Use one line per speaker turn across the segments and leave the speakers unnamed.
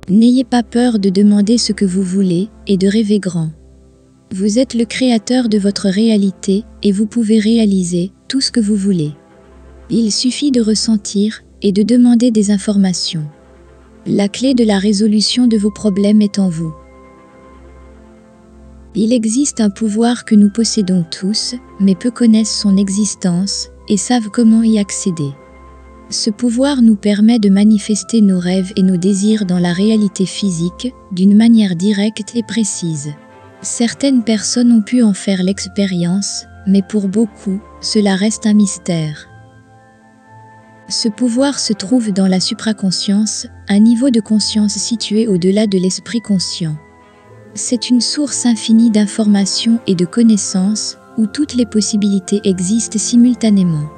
N'ayez pas peur de demander ce que vous voulez et de rêver grand. Vous êtes le créateur de votre réalité et vous pouvez réaliser tout ce que vous voulez. Il suffit de ressentir et de demander des informations. La clé de la résolution de vos problèmes est en vous. Il existe un pouvoir que nous possédons tous, mais peu connaissent son existence et savent comment y accéder. Ce pouvoir nous permet de manifester nos rêves et nos désirs dans la réalité physique d'une manière directe et précise. Certaines personnes ont pu en faire l'expérience, mais pour beaucoup, cela reste un mystère. Ce pouvoir se trouve dans la supraconscience, un niveau de conscience situé au-delà de l'esprit conscient. C'est une source infinie d'informations et de connaissances où toutes les possibilités existent simultanément.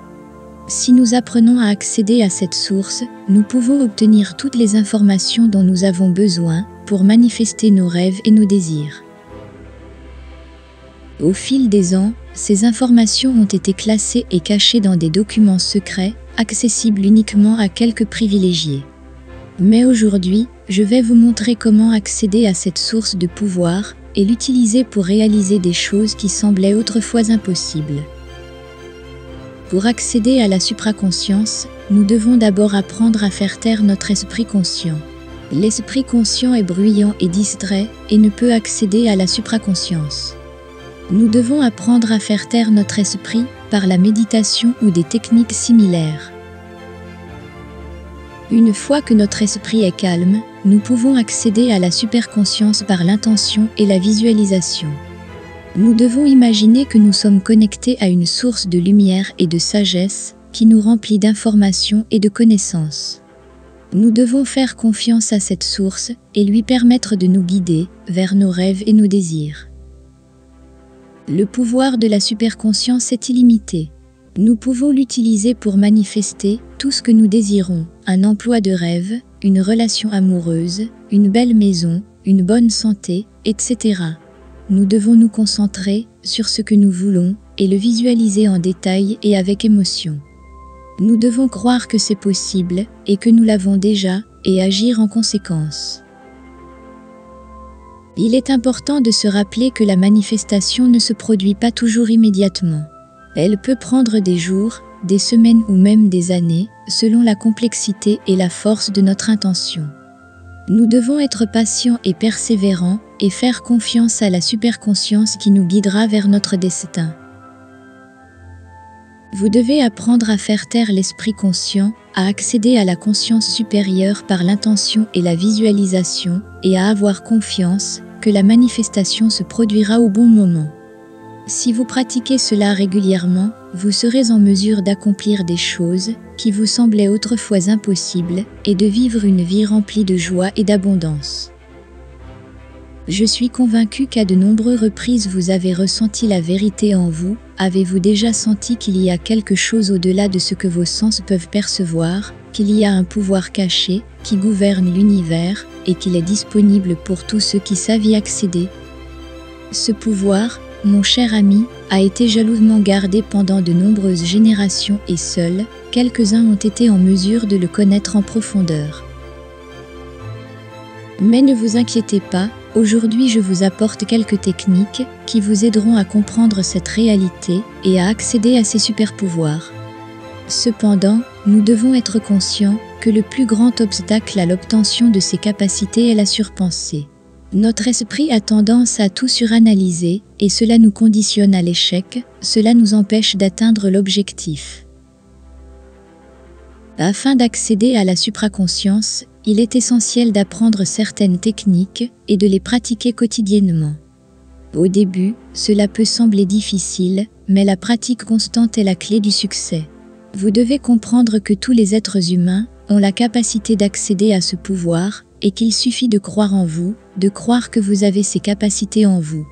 Si nous apprenons à accéder à cette source, nous pouvons obtenir toutes les informations dont nous avons besoin pour manifester nos rêves et nos désirs. Au fil des ans, ces informations ont été classées et cachées dans des documents secrets, accessibles uniquement à quelques privilégiés. Mais aujourd'hui, je vais vous montrer comment accéder à cette source de pouvoir et l'utiliser pour réaliser des choses qui semblaient autrefois impossibles. Pour accéder à la supraconscience, nous devons d'abord apprendre à faire taire notre esprit conscient. L'esprit conscient est bruyant et distrait et ne peut accéder à la supraconscience. Nous devons apprendre à faire taire notre esprit par la méditation ou des techniques similaires. Une fois que notre esprit est calme, nous pouvons accéder à la superconscience par l'intention et la visualisation. Nous devons imaginer que nous sommes connectés à une source de lumière et de sagesse qui nous remplit d'informations et de connaissances. Nous devons faire confiance à cette source et lui permettre de nous guider vers nos rêves et nos désirs. Le pouvoir de la superconscience est illimité. Nous pouvons l'utiliser pour manifester tout ce que nous désirons, un emploi de rêve, une relation amoureuse, une belle maison, une bonne santé, etc. Nous devons nous concentrer sur ce que nous voulons et le visualiser en détail et avec émotion. Nous devons croire que c'est possible et que nous l'avons déjà et agir en conséquence. Il est important de se rappeler que la manifestation ne se produit pas toujours immédiatement. Elle peut prendre des jours, des semaines ou même des années, selon la complexité et la force de notre intention. Nous devons être patients et persévérants et faire confiance à la superconscience qui nous guidera vers notre destin. Vous devez apprendre à faire taire l'esprit conscient, à accéder à la conscience supérieure par l'intention et la visualisation, et à avoir confiance que la manifestation se produira au bon moment. Si vous pratiquez cela régulièrement, vous serez en mesure d'accomplir des choses qui vous semblaient autrefois impossibles et de vivre une vie remplie de joie et d'abondance. Je suis convaincu qu'à de nombreuses reprises vous avez ressenti la vérité en vous. Avez-vous déjà senti qu'il y a quelque chose au-delà de ce que vos sens peuvent percevoir, qu'il y a un pouvoir caché qui gouverne l'univers et qu'il est disponible pour tous ceux qui savent y accéder? Ce pouvoir, mon cher ami, a été jalousement gardé pendant de nombreuses générations et seuls quelques-uns ont été en mesure de le connaître en profondeur. Mais ne vous inquiétez pas, aujourd'hui je vous apporte quelques techniques qui vous aideront à comprendre cette réalité et à accéder à ces super-pouvoirs. Cependant, nous devons être conscients que le plus grand obstacle à l'obtention de ces capacités est la surpensée. Notre esprit a tendance à tout suranalyser et cela nous conditionne à l'échec, cela nous empêche d'atteindre l'objectif. Afin d'accéder à la supraconscience, il est essentiel d'apprendre certaines techniques et de les pratiquer quotidiennement. Au début, cela peut sembler difficile, mais la pratique constante est la clé du succès. Vous devez comprendre que tous les êtres humains ont la capacité d'accéder à ce pouvoir et qu'il suffit de croire en vous, de croire que vous avez ces capacités en vous.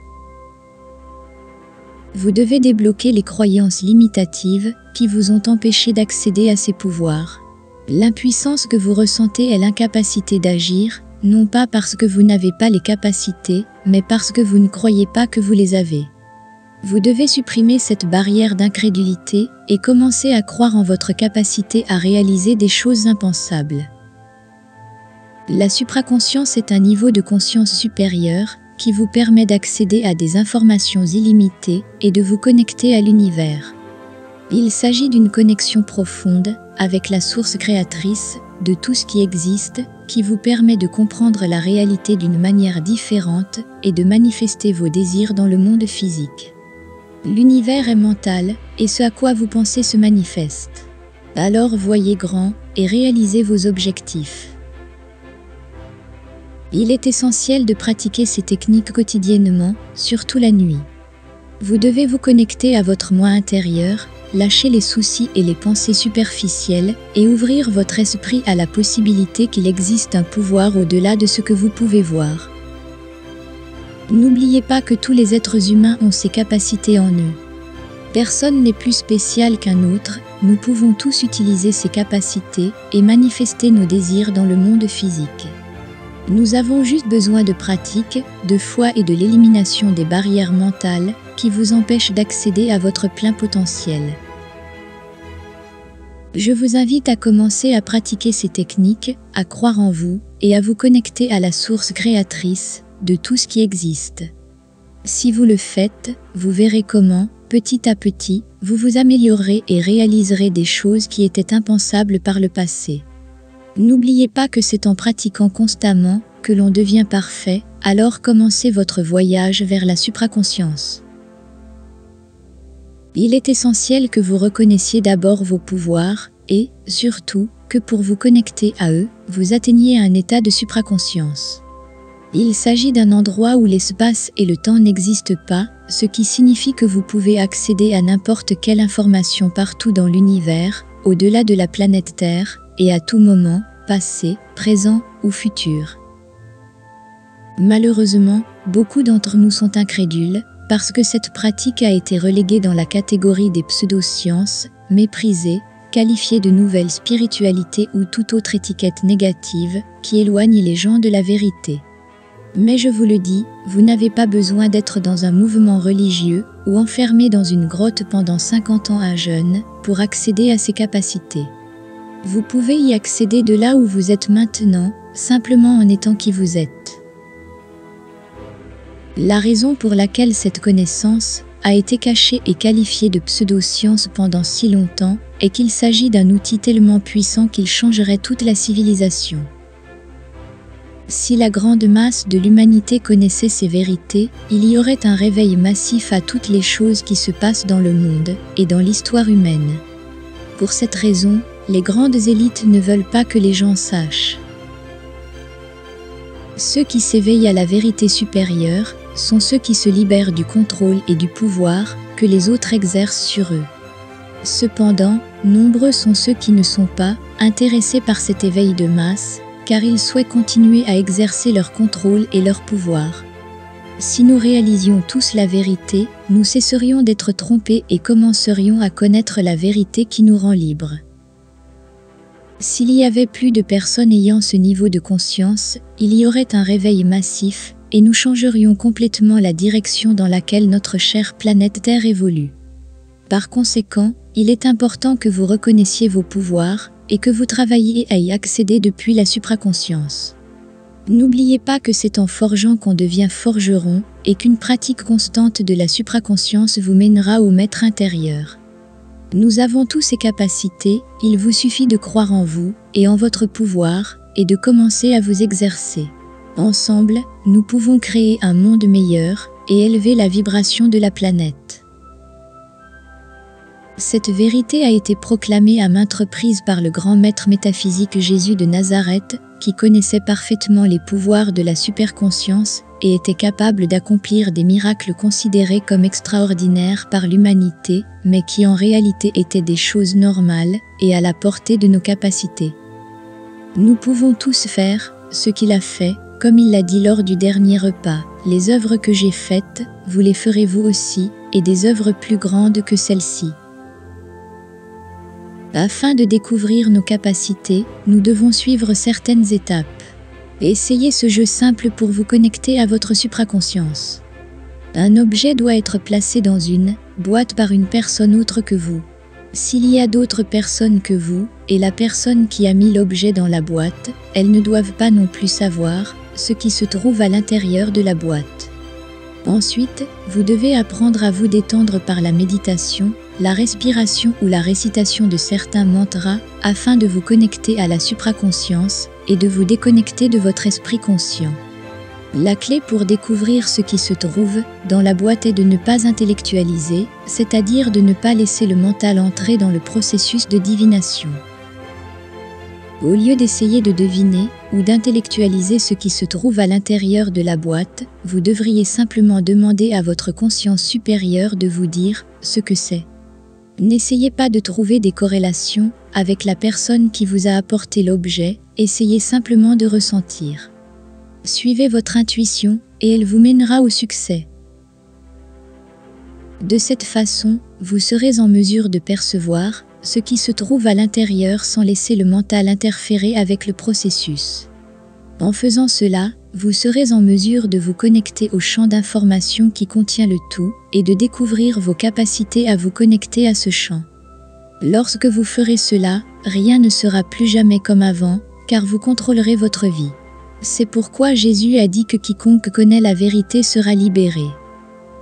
Vous devez débloquer les croyances limitatives qui vous ont empêché d'accéder à ces pouvoirs. L'impuissance que vous ressentez est l'incapacité d'agir, non pas parce que vous n'avez pas les capacités, mais parce que vous ne croyez pas que vous les avez. Vous devez supprimer cette barrière d'incrédulité et commencer à croire en votre capacité à réaliser des choses impensables. La supraconscience est un niveau de conscience supérieur qui vous permet d'accéder à des informations illimitées et de vous connecter à l'univers. Il s'agit d'une connexion profonde avec la source créatrice de tout ce qui existe, qui vous permet de comprendre la réalité d'une manière différente et de manifester vos désirs dans le monde physique. L'univers est mental, et ce à quoi vous pensez se manifeste. Alors voyez grand et réalisez vos objectifs. Il est essentiel de pratiquer ces techniques quotidiennement, surtout la nuit. Vous devez vous connecter à votre moi intérieur, lâcher les soucis et les pensées superficielles et ouvrir votre esprit à la possibilité qu'il existe un pouvoir au-delà de ce que vous pouvez voir. N'oubliez pas que tous les êtres humains ont ces capacités en eux. Personne n'est plus spécial qu'un autre, nous pouvons tous utiliser ces capacités et manifester nos désirs dans le monde physique. Nous avons juste besoin de pratique, de foi et de l'élimination des barrières mentales qui vous empêchent d'accéder à votre plein potentiel. Je vous invite à commencer à pratiquer ces techniques, à croire en vous et à vous connecter à la source créatrice de tout ce qui existe. Si vous le faites, vous verrez comment, petit à petit, vous vous améliorerez et réaliserez des choses qui étaient impensables par le passé. N'oubliez pas que c'est en pratiquant constamment que l'on devient parfait, alors commencez votre voyage vers la supraconscience. Il est essentiel que vous reconnaissiez d'abord vos pouvoirs et, surtout, que pour vous connecter à eux, vous atteigniez un état de supraconscience. Il s'agit d'un endroit où l'espace et le temps n'existent pas, ce qui signifie que vous pouvez accéder à n'importe quelle information partout dans l'univers, au-delà de la planète Terre, et à tout moment, passé, présent ou futur. Malheureusement, beaucoup d'entre nous sont incrédules, parce que cette pratique a été reléguée dans la catégorie des pseudosciences, méprisée, qualifiée de nouvelle spiritualité ou toute autre étiquette négative qui éloigne les gens de la vérité. Mais je vous le dis, vous n'avez pas besoin d'être dans un mouvement religieux ou enfermé dans une grotte pendant 50 ans à jeûne pour accéder à ces capacités. Vous pouvez y accéder de là où vous êtes maintenant, simplement en étant qui vous êtes. La raison pour laquelle cette connaissance a été cachée et qualifiée de pseudo-science pendant si longtemps est qu'il s'agit d'un outil tellement puissant qu'il changerait toute la civilisation. Si la grande masse de l'humanité connaissait ces vérités, il y aurait un réveil massif à toutes les choses qui se passent dans le monde et dans l'histoire humaine. Pour cette raison, les grandes élites ne veulent pas que les gens sachent. Ceux qui s'éveillent à la vérité supérieure sont ceux qui se libèrent du contrôle et du pouvoir que les autres exercent sur eux. Cependant, nombreux sont ceux qui ne sont pas intéressés par cet éveil de masse, car ils souhaitent continuer à exercer leur contrôle et leur pouvoir. Si nous réalisions tous la vérité, nous cesserions d'être trompés et commencerions à connaître la vérité qui nous rend libres. S'il y avait plus de personnes ayant ce niveau de conscience, il y aurait un réveil massif, et nous changerions complètement la direction dans laquelle notre chère planète Terre évolue. Par conséquent, il est important que vous reconnaissiez vos pouvoirs, et que vous travailliez à y accéder depuis la supraconscience. N'oubliez pas que c'est en forgeant qu'on devient forgeron, et qu'une pratique constante de la supraconscience vous mènera au maître intérieur. Nous avons tous ces capacités, il vous suffit de croire en vous, et en votre pouvoir, et de commencer à vous exercer. Ensemble, nous pouvons créer un monde meilleur, et élever la vibration de la planète. Cette vérité a été proclamée à maintes reprises par le grand maître métaphysique Jésus de Nazareth, qui connaissait parfaitement les pouvoirs de la superconscience et était capable d'accomplir des miracles considérés comme extraordinaires par l'humanité, mais qui en réalité étaient des choses normales et à la portée de nos capacités. Nous pouvons tous faire ce qu'il a fait, comme il l'a dit lors du dernier repas. Les œuvres que j'ai faites, vous les ferez vous aussi, et des œuvres plus grandes que celles-ci. Afin de découvrir nos capacités, nous devons suivre certaines étapes. Essayez ce jeu simple pour vous connecter à votre supraconscience. Un objet doit être placé dans une boîte par une personne autre que vous. S'il y a d'autres personnes que vous, et la personne qui a mis l'objet dans la boîte, elles ne doivent pas non plus savoir ce qui se trouve à l'intérieur de la boîte. Ensuite, vous devez apprendre à vous détendre par la méditation, la respiration ou la récitation de certains mantras afin de vous connecter à la supraconscience et de vous déconnecter de votre esprit conscient. La clé pour découvrir ce qui se trouve dans la boîte est de ne pas intellectualiser, c'est-à-dire de ne pas laisser le mental entrer dans le processus de divination. Au lieu d'essayer de deviner ou d'intellectualiser ce qui se trouve à l'intérieur de la boîte, vous devriez simplement demander à votre conscience supérieure de vous dire ce que c'est. N'essayez pas de trouver des corrélations avec la personne qui vous a apporté l'objet, essayez simplement de ressentir. Suivez votre intuition et elle vous mènera au succès. De cette façon, vous serez en mesure de percevoir ce qui se trouve à l'intérieur sans laisser le mental interférer avec le processus. En faisant cela, vous serez en mesure de vous connecter au champ d'information qui contient le tout et de découvrir vos capacités à vous connecter à ce champ. Lorsque vous ferez cela, rien ne sera plus jamais comme avant, car vous contrôlerez votre vie. C'est pourquoi Jésus a dit que quiconque connaît la vérité sera libéré.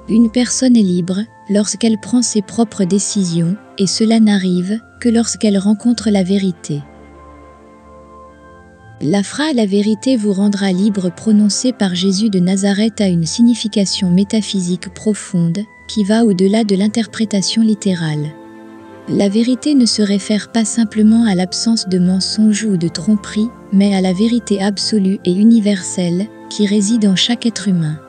Une personne est libre lorsqu'elle prend ses propres décisions, et cela n'arrive que lorsqu'elle rencontre la vérité. La phrase « la vérité vous rendra libre » prononcée par Jésus de Nazareth a une signification métaphysique profonde qui va au-delà de l'interprétation littérale. La vérité ne se réfère pas simplement à l'absence de mensonge ou de tromperie, mais à la vérité absolue et universelle qui réside en chaque être humain.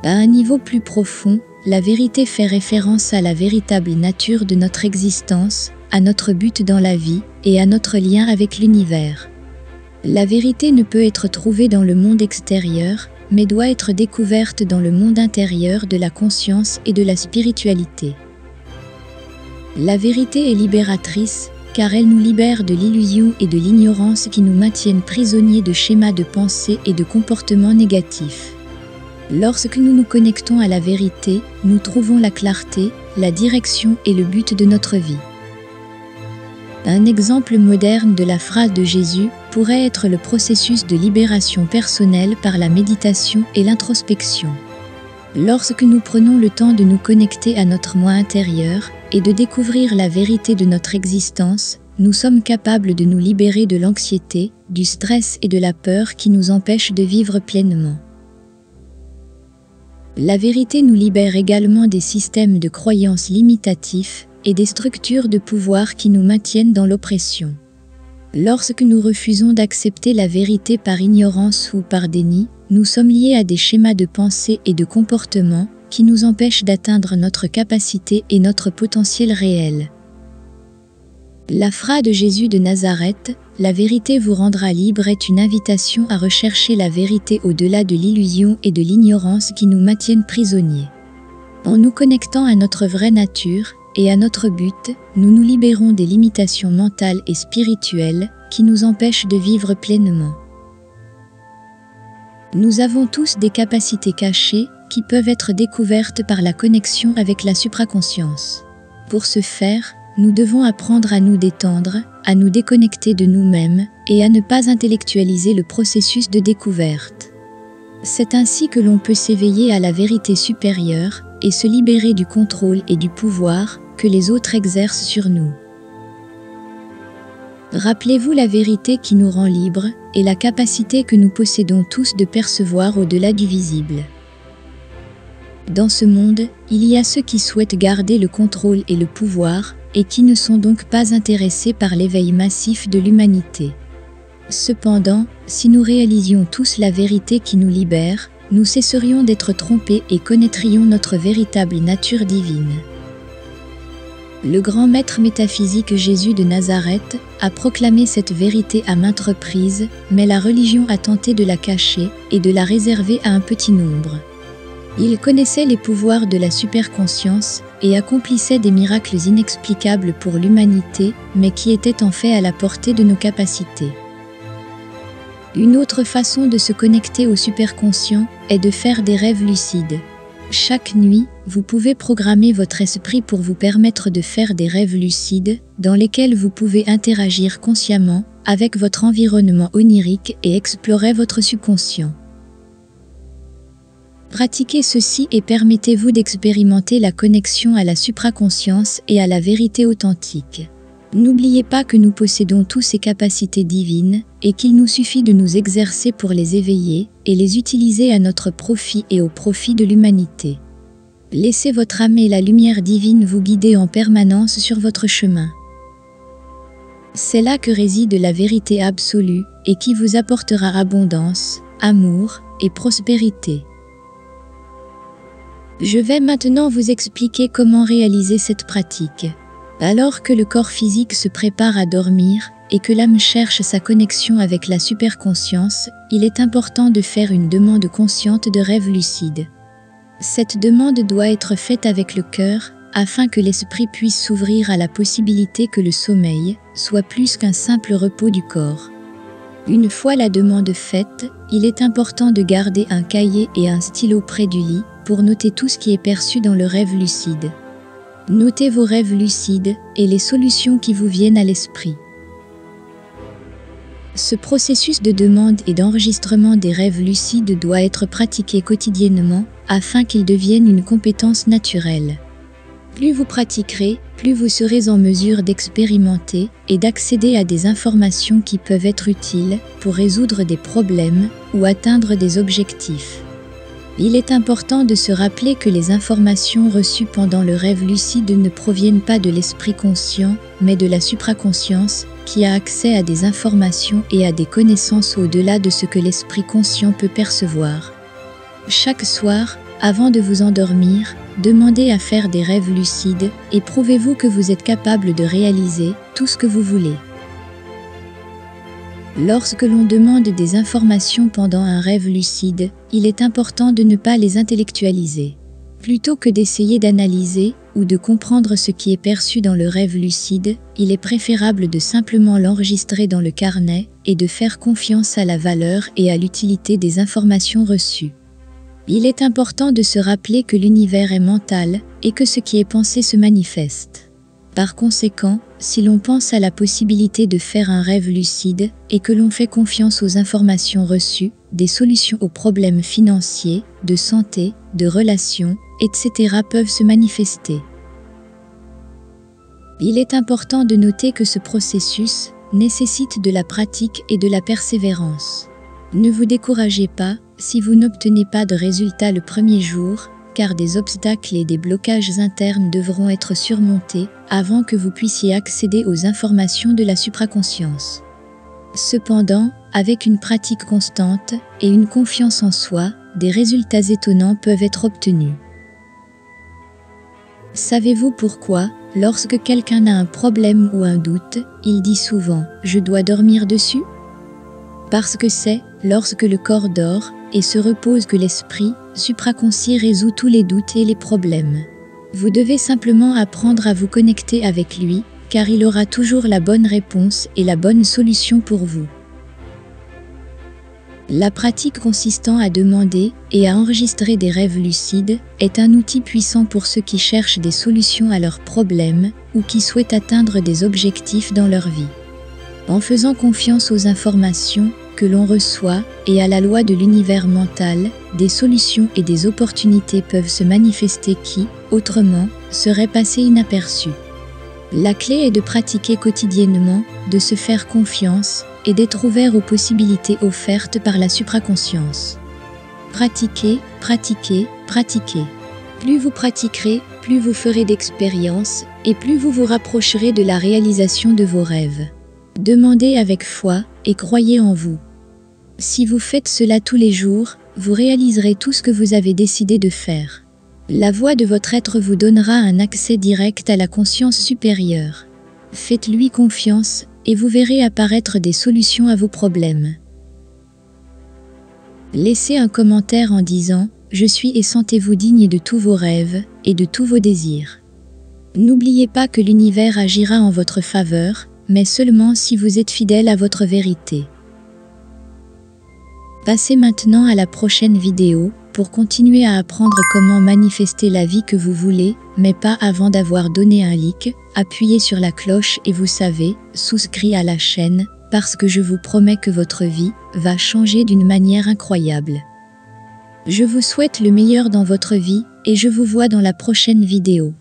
À un niveau plus profond, la vérité fait référence à la véritable nature de notre existence, à notre but dans la vie et à notre lien avec l'univers. La vérité ne peut être trouvée dans le monde extérieur, mais doit être découverte dans le monde intérieur de la conscience et de la spiritualité. La vérité est libératrice, car elle nous libère de l'illusion et de l'ignorance qui nous maintiennent prisonniers de schémas de pensée et de comportements négatifs. Lorsque nous nous connectons à la vérité, nous trouvons la clarté, la direction et le but de notre vie. Un exemple moderne de la phrase de Jésus pourrait être le processus de libération personnelle par la méditation et l'introspection. Lorsque nous prenons le temps de nous connecter à notre moi intérieur et de découvrir la vérité de notre existence, nous sommes capables de nous libérer de l'anxiété, du stress et de la peur qui nous empêchent de vivre pleinement. La vérité nous libère également des systèmes de croyances limitatifs et des structures de pouvoir qui nous maintiennent dans l'oppression. Lorsque nous refusons d'accepter la vérité par ignorance ou par déni, nous sommes liés à des schémas de pensée et de comportement qui nous empêchent d'atteindre notre capacité et notre potentiel réel. La phrase de Jésus de Nazareth, « La vérité vous rendra libre » est une invitation à rechercher la vérité au-delà de l'illusion et de l'ignorance qui nous maintiennent prisonniers. En nous connectant à notre vraie nature et à notre but, nous nous libérons des limitations mentales et spirituelles qui nous empêchent de vivre pleinement. Nous avons tous des capacités cachées qui peuvent être découvertes par la connexion avec la supraconscience. Pour ce faire, nous devons apprendre à nous détendre, à nous déconnecter de nous-mêmes et à ne pas intellectualiser le processus de découverte. C'est ainsi que l'on peut s'éveiller à la vérité supérieure et se libérer du contrôle et du pouvoir que les autres exercent sur nous. Rappelez-vous la vérité qui nous rend libres et la capacité que nous possédons tous de percevoir au-delà du visible. Dans ce monde, il y a ceux qui souhaitent garder le contrôle et le pouvoir et qui ne sont donc pas intéressés par l'éveil massif de l'humanité. Cependant, si nous réalisions tous la vérité qui nous libère, nous cesserions d'être trompés et connaîtrions notre véritable nature divine. Le grand maître métaphysique Jésus de Nazareth a proclamé cette vérité à maintes reprises, mais la religion a tenté de la cacher et de la réserver à un petit nombre. Il connaissait les pouvoirs de la superconscience et accomplissait des miracles inexplicables pour l'humanité, mais qui étaient en fait à la portée de nos capacités. Une autre façon de se connecter au superconscient est de faire des rêves lucides. Chaque nuit, vous pouvez programmer votre esprit pour vous permettre de faire des rêves lucides, dans lesquels vous pouvez interagir consciemment avec votre environnement onirique et explorer votre subconscient. Pratiquez ceci et permettez-vous d'expérimenter la connexion à la supraconscience et à la vérité authentique. N'oubliez pas que nous possédons tous ces capacités divines et qu'il nous suffit de nous exercer pour les éveiller et les utiliser à notre profit et au profit de l'humanité. Laissez votre âme et la lumière divine vous guider en permanence sur votre chemin. C'est là que réside la vérité absolue et qui vous apportera abondance, amour et prospérité. Je vais maintenant vous expliquer comment réaliser cette pratique. Alors que le corps physique se prépare à dormir et que l'âme cherche sa connexion avec la superconscience, il est important de faire une demande consciente de rêve lucide. Cette demande doit être faite avec le cœur afin que l'esprit puisse s'ouvrir à la possibilité que le sommeil soit plus qu'un simple repos du corps. Une fois la demande faite, il est important de garder un cahier et un stylo près du lit pour noter tout ce qui est perçu dans le rêve lucide. Notez vos rêves lucides et les solutions qui vous viennent à l'esprit. Ce processus de demande et d'enregistrement des rêves lucides doit être pratiqué quotidiennement afin qu'il devienne une compétence naturelle. Plus vous pratiquerez, plus vous serez en mesure d'expérimenter et d'accéder à des informations qui peuvent être utiles pour résoudre des problèmes ou atteindre des objectifs. Il est important de se rappeler que les informations reçues pendant le rêve lucide ne proviennent pas de l'esprit conscient, mais de la supraconscience, qui a accès à des informations et à des connaissances au-delà de ce que l'esprit conscient peut percevoir. Chaque soir, avant de vous endormir, demandez à faire des rêves lucides et prouvez-vous que vous êtes capable de réaliser tout ce que vous voulez. Lorsque l'on demande des informations pendant un rêve lucide, il est important de ne pas les intellectualiser. Plutôt que d'essayer d'analyser ou de comprendre ce qui est perçu dans le rêve lucide, il est préférable de simplement l'enregistrer dans le carnet et de faire confiance à la valeur et à l'utilité des informations reçues. Il est important de se rappeler que l'univers est mental et que ce qui est pensé se manifeste. Par conséquent, si l'on pense à la possibilité de faire un rêve lucide et que l'on fait confiance aux informations reçues, des solutions aux problèmes financiers, de santé, de relations, etc. peuvent se manifester. Il est important de noter que ce processus nécessite de la pratique et de la persévérance. Ne vous découragez pas si vous n'obtenez pas de résultat le premier jour, car des obstacles et des blocages internes devront être surmontés avant que vous puissiez accéder aux informations de la supraconscience. Cependant, avec une pratique constante et une confiance en soi, des résultats étonnants peuvent être obtenus. Savez-vous pourquoi, lorsque quelqu'un a un problème ou un doute, il dit souvent « je dois dormir dessus » ? Parce que c'est lorsque le corps dort et se repose que l'esprit supraconscient résout tous les doutes et les problèmes. Vous devez simplement apprendre à vous connecter avec lui, car il aura toujours la bonne réponse et la bonne solution pour vous. La pratique consistant à demander et à enregistrer des rêves lucides est un outil puissant pour ceux qui cherchent des solutions à leurs problèmes ou qui souhaitent atteindre des objectifs dans leur vie. En faisant confiance aux informations que l'on reçoit et à la loi de l'univers mental, des solutions et des opportunités peuvent se manifester qui, autrement, seraient passées inaperçues. La clé est de pratiquer quotidiennement, de se faire confiance et d'être ouvert aux possibilités offertes par la supraconscience. Pratiquez, pratiquez, pratiquez. Plus vous pratiquerez, plus vous ferez d'expériences et plus vous vous rapprocherez de la réalisation de vos rêves. Demandez avec foi et croyez en vous. Si vous faites cela tous les jours, vous réaliserez tout ce que vous avez décidé de faire. La voix de votre être vous donnera un accès direct à la conscience supérieure. Faites-lui confiance et vous verrez apparaître des solutions à vos problèmes. Laissez un commentaire en disant « Je suis et sentez-vous digne de tous vos rêves et de tous vos désirs ». N'oubliez pas que l'univers agira en votre faveur, mais seulement si vous êtes fidèle à votre vérité. Passez maintenant à la prochaine vidéo, Pour continuer à apprendre comment manifester la vie que vous voulez, mais pas avant d'avoir donné un like, appuyez sur la cloche et vous savez, souscrit à la chaîne, parce que je vous promets que votre vie va changer d'une manière incroyable. Je vous souhaite le meilleur dans votre vie et je vous vois dans la prochaine vidéo.